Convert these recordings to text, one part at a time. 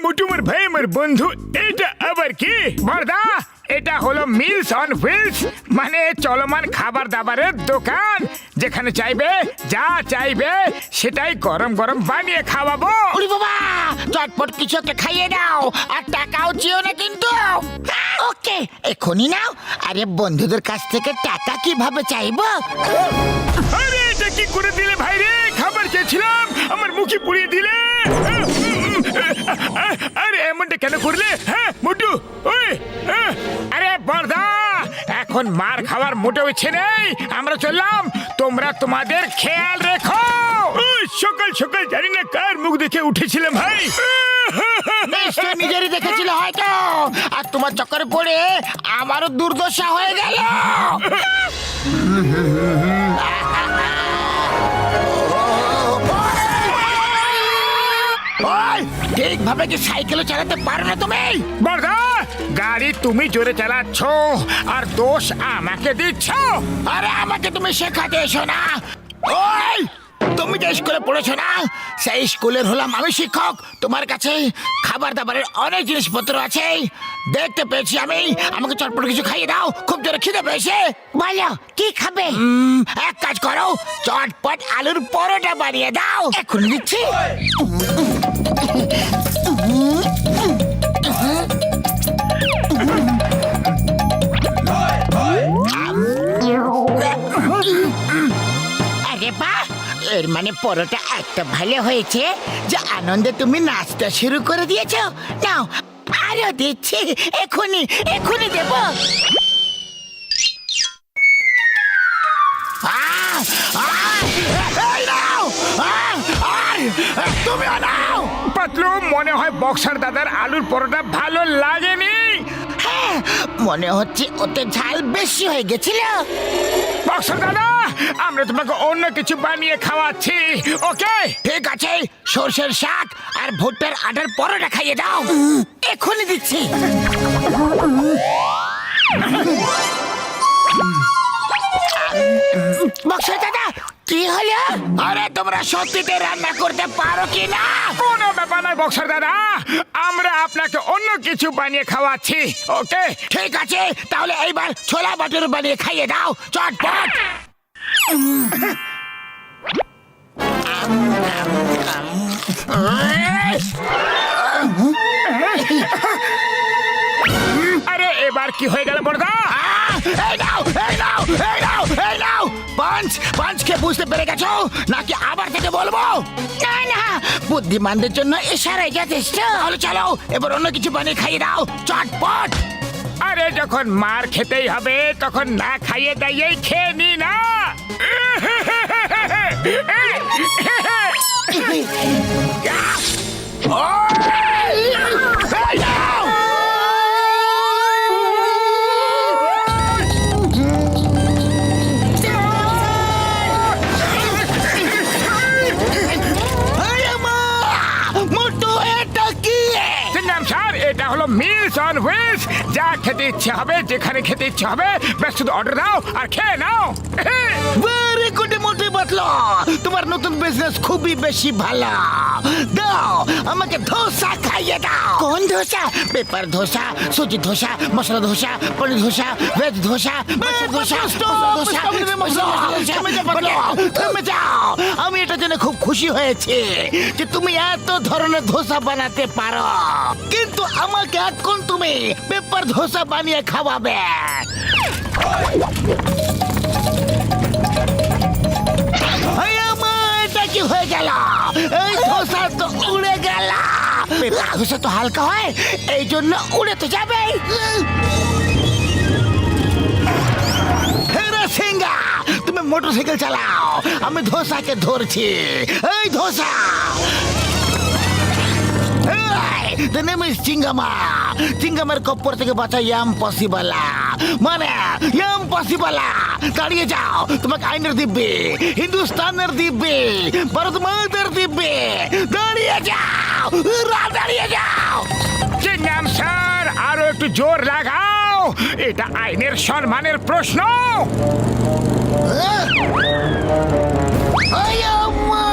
মোটুমার ভাই আমার বন্ধু, এটা আবার কি? বড়দা, এটা হলো মিলস অন হুইলস, মানে চলমান খাবার দাবারের দোকান। যেখানে চাইবে যা চাইবে সেটাই গরম গরম বানিয়ে খাওয়াবো। ওরে বাবা, চটপট কিছু একটা খাইয়ে দাও, আর টাকাও চেও না কিন্তু। ওকে, এখনই নাও। আরে বন্ধুদের কাছ থেকে টাকা কিভাবে চাইবো? আরে এটা কি করে দিলে ভাই রে? খাবার চেয়েছিলাম, আমার মুখে পুড়িয়ে দিলে। আরে এমনটা কেন করলে? হ্যাঁ মোটু, ওই আরে বড়দা, এখন মার খাওয়ার মোটেও ইচ্ছে নেই। আমরা চললাম, তোমরা তোমাদের খেয়াল রেখো। সকাল সকাল জানি না কার মুখ দেখে উঠেছিলাম ভাই। নিশ্চয় নিজেরই দেখেছিল হয়তো, আর তোমার চক্করে পড়ে আমারও দুর্দশা হয়ে গেল। ঠিকভাবে কি সাইকেলও চালাতে পারো না তুমি? বড়দা, গাড়ি তুমি জোরে চালাচ্ছ আর দোষ আমাকে দিচ্ছ। আরে আমাকে তুমি শেখাতে এসো না। ওই তুমি যে স্কুলে পড়েছো না, সেই স্কুলের হলাম আমি শিক্ষক। তোমার কাছে খাবার দাবারের অনেক জিনিসপত্র আছে, দেখতে পেয়েছি আমি। আমাকে চটপট কিছু খাইয়ে দাও, খুব জোরে খিদে পেয়েছে। বলো কি খাবে? এক কাজ করো, চটপট আলুর পরোটা বানিয়ে দাও। এখন দিচ্ছি। আরে বাহ, এর মানে পরোটা এত ভালো হয়েছে যে আনন্দে তুমি নাচটা শুরু করে দিয়েছো। নাও আরো দিচ্ছি, এখনই এখনই দেব। তুমি নাও। পাতলু, মনে হয় বক্সার দাদার আলুর পরোটা ভালো লাগেনি। হ্যাঁ, মনে হচ্ছে ওতে ঝাল বেশি হয়ে গেছিল। বক্সার দাদা, আমরা তোমাকে অন্য কিছু বানিয়ে খাওয়াচ্ছি, ওকে? ঠিক আছে, সর্ষের শাক আর ভুট্টার আটার পরোটা খাইয়ে দাও। এখনই দিচ্ছি। বক্সা দাদা, কি হলো? আরে তোমরা সত্যিতে রান্না করতে পারো কি না? কোনো ব্যাপার নয় বক্সার দাদা, আমরা আপনাকে অন্য কিছু বানিয়ে খাওয়াচ্ছি, ওকে? ঠিক আছে, তাহলে এইবার ছোলা বাটুর বানিয়ে খাইয়ে দাও, চটপট। আরে এবার কি হয়ে গেল বড়দা? এই নাও, এই নাও, এই নাও, এই নাও। পাঁচকে বুঝতে পেরে গেছো নাকি আবার থেকে বলবো? না না, বুদ্ধিমানদের জন্য ইশারাই যথেষ্ট। তাহলে চলো, এবার অন্য কিছু বানিয়ে খাইয়ে দাও, চটপট। আরে যখন মার খেতেই হবে তখন না খাইয়ে দাইয়েই খেয়ে নি না। এই নাও। এটা হলো মিলস অন হুইলস। যা খেতে ইচ্ছে হবে, যেখানে খেতে ইচ্ছে হবে, ব্যাস শুধু অর্ডার দাও আর খেয়ে নাও। ভেরি গুড মোটে বাতলো, তোমার নতুন বিজনেস খুবই বেশি ভালো। দাও আমাকে ধোসা খাইয়ে দাও। কোন ধোসা? পেপার ধোসা, সুজি ধোসা, মশলা ধোসা, পনির ধোসা, ভেজ ধোসা, মাছের ধোসা, থেমে যাও। আমি এটা জেনে খুব খুশি হয়েছি যে তুমি এত ধরনের ধোসা বানাতে পারো, কিন্তু আমাকে এখন তুমি পেপার ধোসা বানিয়ে খাওয়াবে। এটা কি হয়ে গেল? এই ধোসা তো উড়ে গেল। পেপার ধোসা তো হালকা হয়, এই জন্য উড়ে তো যাবে। সিংহা, তুমি মোটরসাইকেল চালাও, আমি ধোসাকে ধরছি। এই ধোসা, the name is চিঙ্গামা। চিঙ্গামের কপ্পর থেকে বাঁচা ইম্পসিবল, মানে ইম্পসিবল। দাঁড়িয়ে যাও, তোমাকে আইনের দিব্যে, হিন্দুস্তানের দিব্যে, ভারত মাতার দিব্যে। দাঁড়িয়ে যাও, দাঁড়িয়ে যাও। চিংগাম স্যার, আরো একটু জোর লাগাও, এটা আইনের সম্মানের প্রশ্ন। ওই আম্মা!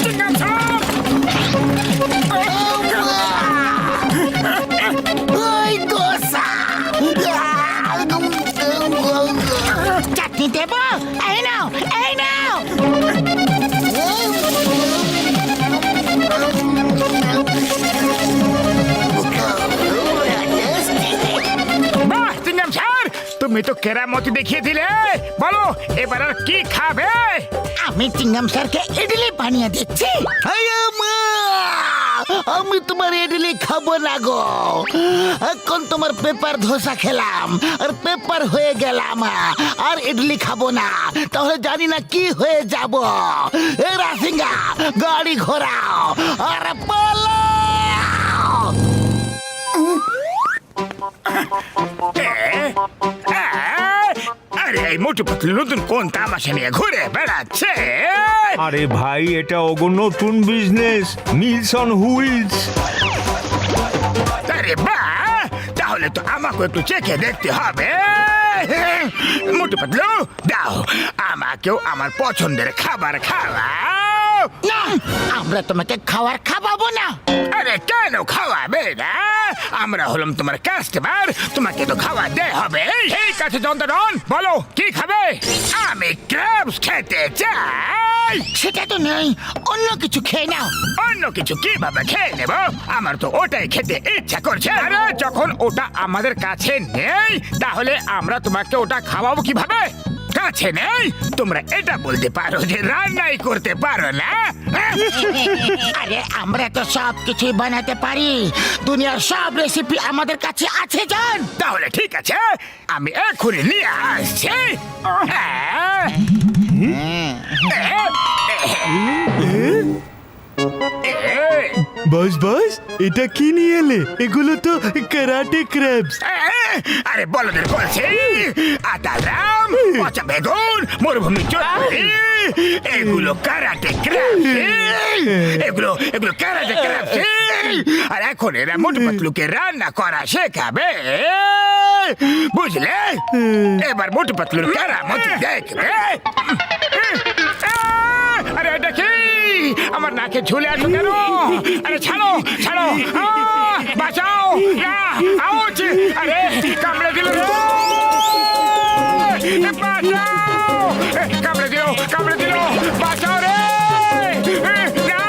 চিঙ্গাম স্যার! ওই দোসা! চাটনি দেব? এই নাও, এই নাও! বাহ চিঙ্গাম স্যার, তুমি তো কেরামতি দেখিয়ে দিলে। বলো এবার আর কি খাবে? আমি চিংগাম স্যারকে ইডলি বানিয়ে দিচ্ছি। আমি তোমার ইডলি খাবো না গো, এখন তোমার পেপার ধোসা খেলাম আর পেপার হয়ে গেলাম, আর ইডলি খাবো না, তাহলে জানি না কি হয়ে যাব। এ রাসিঙ্গা, গাড়ি ঘোরাও আর পালাও। আরে এই মোটু পাতলু নতুন কোন তামাশা নিয়ে ঘুরে বেড়াচ্ছে? আরে ভাই, এটা ওগো নতুন বিজনেস, মিলস অন হুইলস। আরে বাহ, তাহলে তো আমাকে একটু চেখে দেখতে হবে। মোটু পাতলু দাও, আমাকেও আমার পছন্দের খাবার খাওয়াও। না, আমরা তোমাকে খাবার খাওয়াবো না। আরে কেন খাওয়াবে না? আমরা হলাম তোমার কাস্টমার, তোমাকে তো খাওয়াতে হবে। ঠিক আছে যন্ত্রণ, বলো কি খাবে? আমি ক্র্যাবস খেতে চাই। সেটা তো নেই, অন্য কিছু খেয়ে নাও। অন্য কিছু কিভাবে খেয়ে নেব? আমার তো ওটাই খেতে ইচ্ছা করছে। আরে যখন ওটা আমাদের কাছে নেই, তাহলে আমরা তোমাকে ওটা খাওয়াবো কিভাবে? কাছে নেই, তোমরা এটা বলতে পারো যে রান্নাই করতে পারো না। আরে আমরা তো সব কিছুই বানাতে পারি, দুনিয়ার সব রেসিপি আমাদের কাছে আছে জান। তাহলে ঠিক আছে, আমি এখনই নিয়ে আসছি। বস বস, এটা কি নিয়ে এলে? এগুলো তো ক্যারাটে ক্র্যাবস। আরে বলদের বলছি, আদারাম, পচা বেগুন, মরুভূমি চটপটি, এগুলো কারাটে ক্র্যাবস। এগুলো এগুলো কারাটে ক্র্যাবস। আর এখন এরা মোটু পাতলুকে রান্না করা শেখাবে, বুঝলে? এবার মোটু পাতলুর কারামতি দেখবে। আরে এটা কি? আমার নাকে ঝুলে আছো কেন? আরে ছাড়ো ছাড়ো, বাঁচাও! আউচ! আরে কামড়ে দিল রে! বাঁচাও! কামড়ে দিল, কামড়ে দিল! বাঁচাও রে! না!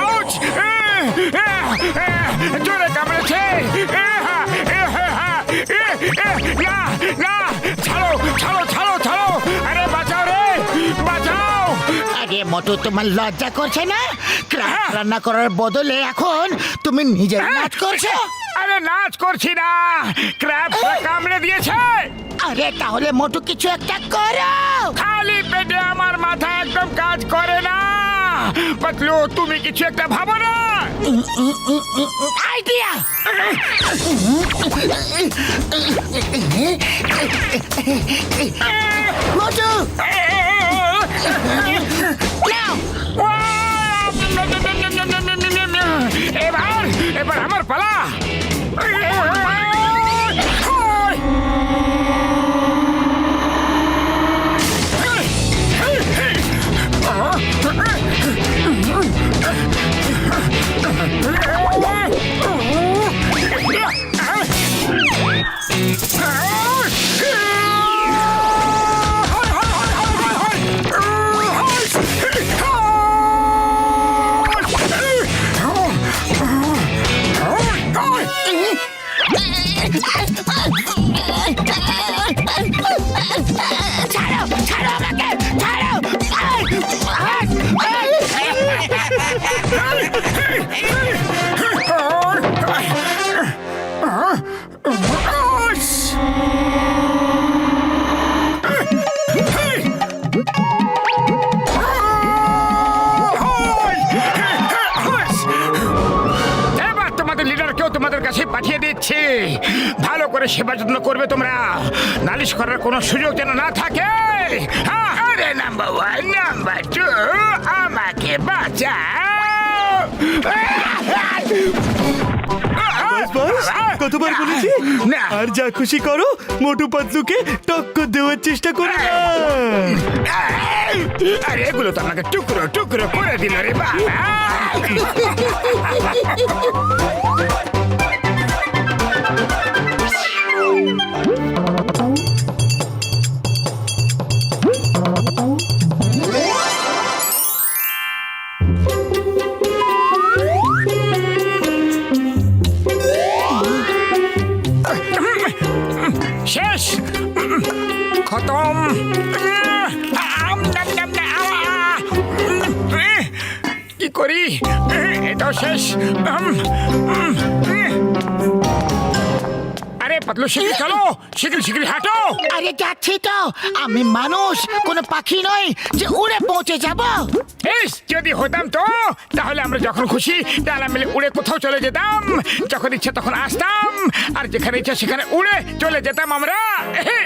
আউচ! জোরে কামড়েছে! না! না! ছাড়ো ছাড়ো ছাড়ো ছাড়ো! আরে বাঁচাও রে! বাঁচাও! আরে মোটু, তোমার লজ্জা করছে না? ক্র্যাব রান্না করার বদলে এখন তুমি নিজে নাচ করছো। আরে নাচ করছি না, ক্র্যাব কামড়ে দিয়েছে। আরে তাহলে মোটু কিছু একটা করো। খালি পেটে আমার মাথা একদম কাজ করে না। পাতলু, তুমি কিছু একটা ভাবো না। আইডিয়া! মোটু, নাও। এবার এবার আমার পালা। ছাড়ো, ছাড়ো আমাকে, ছাড়ো! এবার তোমাদের লিডারকেও তোমাদের কাছে পাঠিয়ে দিচ্ছি। ভালো করে করে সেবা যত্ন করবে তোমরা, নালিশ করার কোনো সুযোগ যেন না থাকে। হ্যাঁ, আরে নাম্বার 1 নাম্বার 2 আমাকে বাঁচাও। বাস কতবার বলেছি না। আর যা খুশি করো, মোটু পাতলুকে টক্কর দেওয়ার চেষ্টা করো না। আরে এগুলো তো আমাকে টুকরো টুকরো করে দিল রে বাবা। শেষ, খতম। কি করি, এটাও শেষ। আরে পাতলু শিগগির চলো, শিগগির শিগগির হাঁটো। আরে যাচ্ছি তো, আমি মানুষ, কোনো পাখি নয় যে উড়ে পৌঁছে যাব। ইস, যদি হতাম তো তাহলে আমরা যখন খুশি ডালা মেলে উড়ে কোথাও চলে যেতাম, যখন ইচ্ছা তখন আসতাম, আর যেখানে ইচ্ছা সেখানে উড়ে চলে যেতাম আমরা।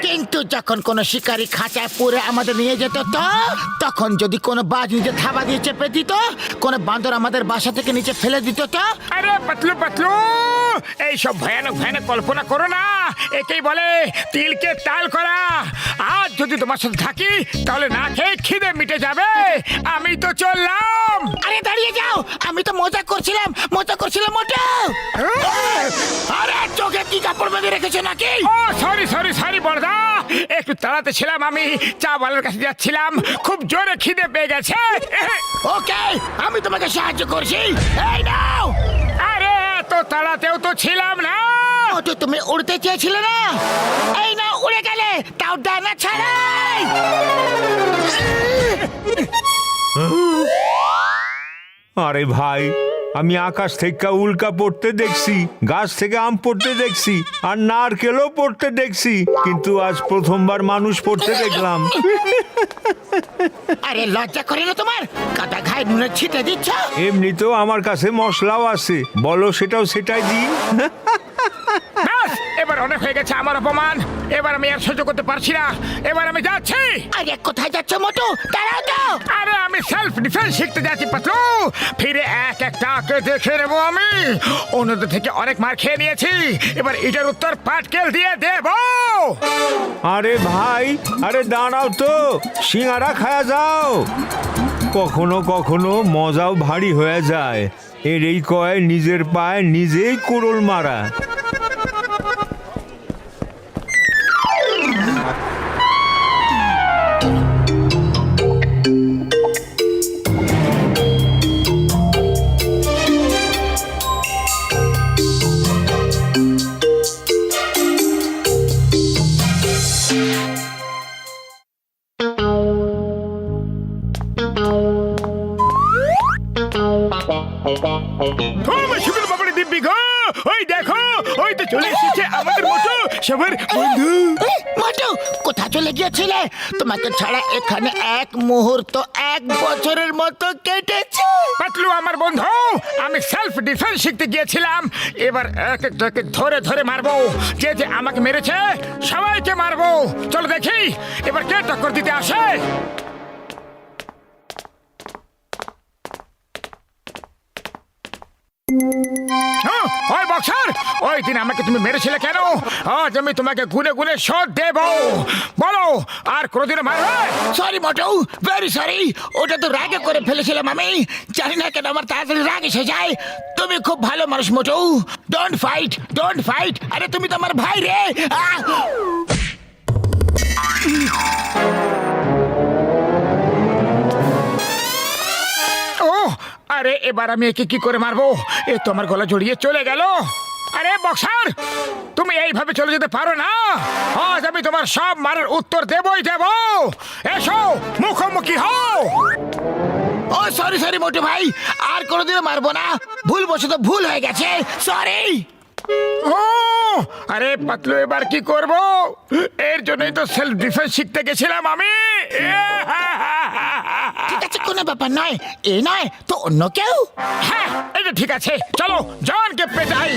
কিন্তু যখন কোনো শিকারী খাঁচায় পুরে আমাদের নিয়ে যেত তো, তখন যদি কোনো বাজ নিচে থাবা দিয়ে চেপে দিত, কোনো বান্দর আমাদের বাসা থেকে নিচে ফেলে দিত তো। আরে পাতলু পাতলু, এইসব ভয়ানক ভয়ানক কল্পনা করো না, একেই বলে তিলকে তাল করা। আজ যদি তোমার সাথে থাকি তাহলে না খেয়ে খিদে মিটে যাবে। আমি তো চললাম। আরে দাঁড়িয়ে যাও, আমি তো মজা করছিলাম মোটা। আরে চোখে কি কাপড় বেঁধে রেখেছো নাকি? ও সরি সরি সরি বড়দা, একটু তাড়াতে ছিলাম, আমি চা বালার কাছে যাচ্ছিলাম, খুব জোরে খিদে পেয়ে গেছে। ওকে, আমি তোমাকে সাহায্য করছি, এই নাও। আরে তো তাড়াতেও তো ছিলাম না। মোটু, তুমি উড়তে চেয়েছিলে না, এই নাও উড়ে গেলে, তাও ডানা ছাড়াই। আরে ভাই, আমি আকাশ থেকে উল্কা পড়তে দেখছি, গাছ থেকে আম পড়তে দেখছি, আর নারকেলও পড়তে দেখছি, কিন্তু আজ প্রথমবার মানুষ পড়তে দেখলাম। আরে লজ্জা করে না তোমার? কাদা ঘায়ে নুনের ছিটে দিচ্ছ। এমনিতেও আমার কাছে মশলাও আছে, বলো সেটাও সেটাই দিই। ব্যাস, এবার অনেক হয়ে গেছে আমার অপমান, এবার আমি আর সহ্য করতে পারছি না, এবার আমি যাচ্ছি। আরে কোথায় যাচ্ছ মোটু? দাঁড়াও তো। আরে আমি সেলফ ডিফেন্স শিখতে যাচ্ছি পাতলু, ফিরে এক একটাকে দেখে নেবো আমি। অন্যদের থেকে অনেক মার খেয়ে নিয়েছি, এবার এটার উত্তর পাটকেল দিয়ে দেবো। আরে ভাই, আরে দাঁড়াও তো, সিঙ্গারা খায়া যাও। কখনো কখনো মজাও ভারী হয়ে যায়, এর এই কয় নিজের পায়ে নিজেই কুড়ুল মারা। দিব্যি গো, ওই দেখো, ওই তো চলে এসেছে আমাদের মোটু, সবার বন্ধু। মোটু, কোথায় চলে গিয়েছিলে? তোমাকে ছাড়া এখানে এক মুহূর্ত 1 বছরের মতো কেটেছে। পাতলু আমার বন্ধু, আমি সেলফ ডিফেন্স শিখতে গিয়েছিলাম, এবার এক একটাকে ধরে ধরে মারবো, যে যে আমাকে মেরেছে সবাইকে মারবো। চলো দেখি এবার কে টক্কর দিতে আসে। ওই বক্সার, ওই দিন আমাকে তুমি মেরেছিলে কেন? আজ আমি তোমাকে গুনে গুনে শোধ দেব, বলো আর কোনোদিনও মারবে? সরি মোটু, ভেরি সরি, ওটা তো রাগে করে ফেলেছিলাম আমি, জানি না কেন আমার তাড়াতাড়ি রাগ এসে যায়। তুমি খুব ভালো মানুষ মোটু, ডোন্ট ফাইট, ডোন্ট ফাইট। আরে তুমি তো আমার ভাই রে। ও আরে, এবার আমি একে কি করে মারবো? এ তো আমার গলা জড়িয়ে চলে গেল। আরে বক্সার, তুমি এইভাবে চলে যেতে পারো না, আজ আমি তোমার সব মারের উত্তর দেবই দেব। এসো মুখোমুখি হও। ও সরি সরি মোটু ভাই, আর কোনোদিনও মারবো না, ভুলবশত ভুল হয়ে গেছে, সরি। ও আরে পাতলু, এবার কি করব? এর জন্যই তো সেলফ ডিফেন্স শিখতে গেছিলাম আমি। ঠিক আছে, কোনো ব্যাপার নয়, এ নয় তো অন্য কেউ। হ্যাঁ, এটা ঠিক আছে, চলো জওয়ানকে পেটাই।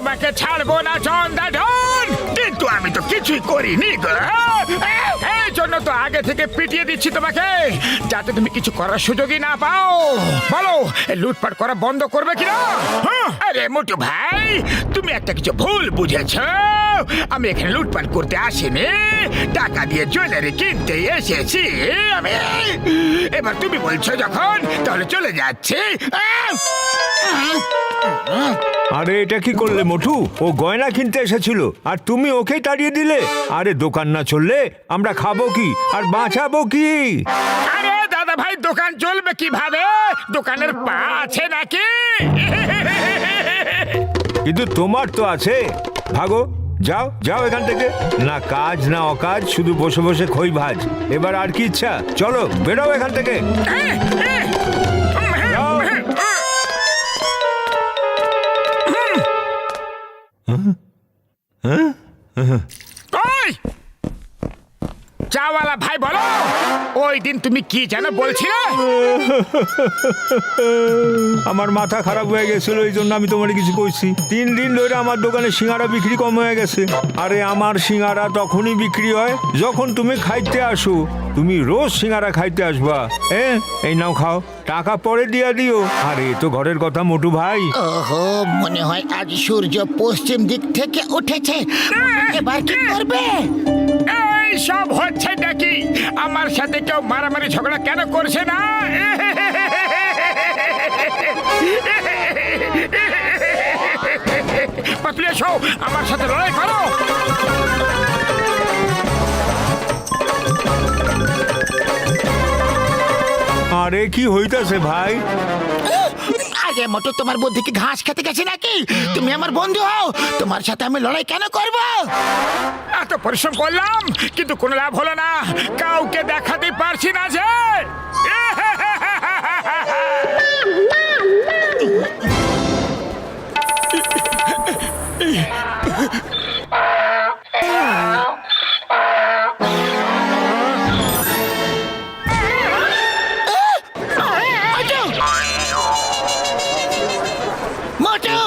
তোমাকে ছাড়বো না চন্দাধন। কিন্তু আমি তো কিছুই করিনি গো। এই জন্য তো আগে থেকে পিটিয়ে দিচ্ছি তোমাকে, যাতে তুমি কিছু করার সুযোগই না পাও। বলো, লুটপাট করা বন্ধ করবে কিনা? আরে মোটু ভাই, তুমি একটা কিছু ভুল বুঝেছ। আমি এখানে লুটপাট করতে আসিনি, টাকা দিয়ে জুয়েলারি কিনতে এসেছি আমি। এবার তুমি বলছো যখন, তাহলে চলে যাচ্ছি। আরে এটা কি করলে মোটু? ও গয়না কিনতে এসেছিল আর তুমি ওকেই তাড়িয়ে দিলে। আরে দোকান না চললে আমরা খাবো কি আর বাঁচাবো কি? আরে দাদা ভাই, দোকান চলবে কিভাবে? দোকানের পা আছে নাকি? কিন্তু তোমার তো আছে। ভাগো, যাও যাও এখান থেকে। না কাজ না অকাজ, শুধু বসে বসে খই ভাজ। এবার আর কি ইচ্ছা? চলো বেরোও এখান থেকে। ওই চাওয়ালা ভাই, বলো ওই দিন তুমি কি যেন বলছিলে? আমার মাথা খারাপ হয়ে গেছিল, এই জন্য আমি তোমার কিছু কইছি। 3 দিন ধরে আমার দোকানে সিঙ্গারা বিক্রি কম হয়ে গেছে। আরে আমার সিঙ্গারা তখনই বিক্রি হয় যখন তুমি খাইতে আসো। তুমি রোজ সিঙ্গারা খাইতে আসবা। এই নাও খাও, টাকা পরে দিয়া দিও। আরে তো ঘরের কথা মোটু ভাই। ওহো, মনে হয় আজ সূর্য পশ্চিম দিক থেকে উঠেছে। এবার কি করবে? এই সব হচ্ছে নাকি? আমার সাথে কেউ মারামারি ঝগড়া কেন করছে না? পাতলু, এসো আমার সাথে লড়াই করো। আরে কি হইতাছে ভাই? আগে মোটু, তোমার বুদ্ধি কি ঘাস খেতে গেছে নাকি? তুমি আমার বন্ধু হও, তোমার সাথে আমি লড়াই কেন করব? এত পরিশ্রম করলাম কিন্তু কোনো লাভ হলো না। কাউকে দেখাতে পারছি না যে। মোটু,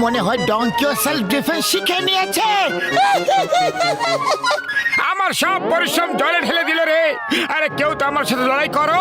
মনে হয় ডঙ্কিও সেলফ ডিফেন্স শিখে নিয়েছে। আমার সব পরিশ্রম জলে ঢেলে দিল রে। আরে কেউ তো আমার সাথে লড়াই করো।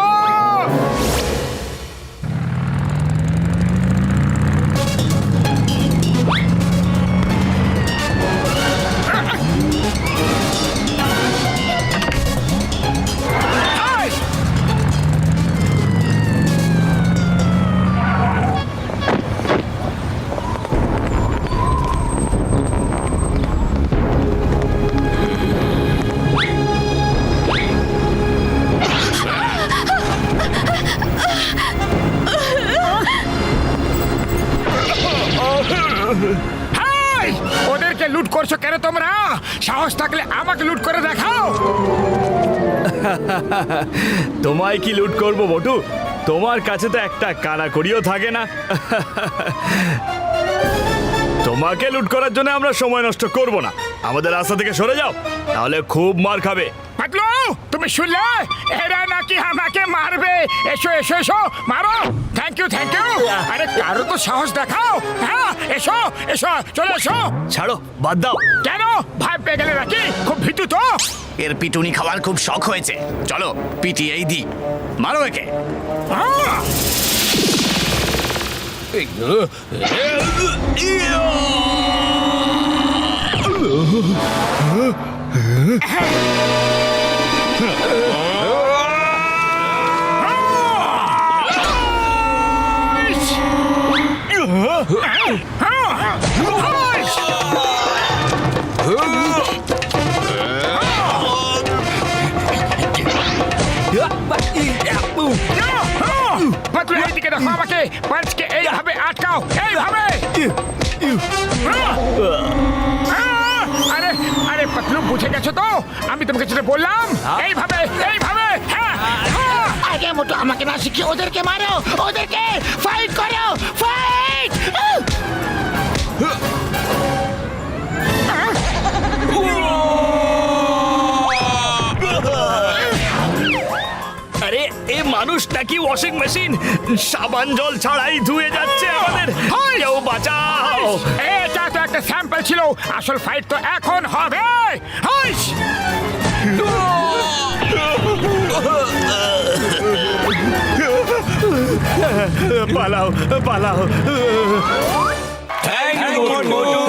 হাই! ওদেরকে লুট করছো কেন তোমরা? সাহস থাকলে আমাকে লুট করে দেখাও। তোমায় কি লুট করবো মোটু? তোমার কাছে তো একটা কানাকড়িও থাকে না। তোমাকে লুট করার জন্য আমরা সময় নষ্ট করব না। আমাদের রাস্তা থেকে সরে যাও, তাহলে খুব মার খাবে। পাতলু, তুমি শুনলে? এরা নাকি আমাকে মারবে। এসো এসো এসো, মারো। Thank you thank you. আরে কারো তো সাহস দেখাও। হ্যাঁ, এসো এসো, চলে এসো। ছাড়ো, বাদ দাও। কেন ভয় পেয়ে গেলে নাকি? খুব ভীতু তো। এর পিটুনি খাওয়ার খুব শখ হয়েছে। চলো পিটিয়েই দি, মারো একে। আহ! পাতলু, এইদিকে দেখো আমাকে। পাঁচকে এইভাবে আটকাও, এইভাবে। আরে আরে পাতলু, বুঝে গেছো তো? আমি তোমাকে যেটা বললাম, এইভাবে এইভাবে। হ্যাঁ হ্যাঁ। আগে মোটু, আমাকে না শিখিয়ে ওদেরকে মারো, ওদেরকে ফাইট করো, ফাইট! আরে এ মানুষটা কি ওয়াশিং মেশিন সাবান জল ছাড়াই ধুয়ে যাচ্ছে আমাদের কেউ বাঁচাও এটা তো একটা স্যাম্পল ছিল, আসল ফাইট তো এখন হবে। হাইস! পালাও পালাও থ্যাংক ইউ মোটু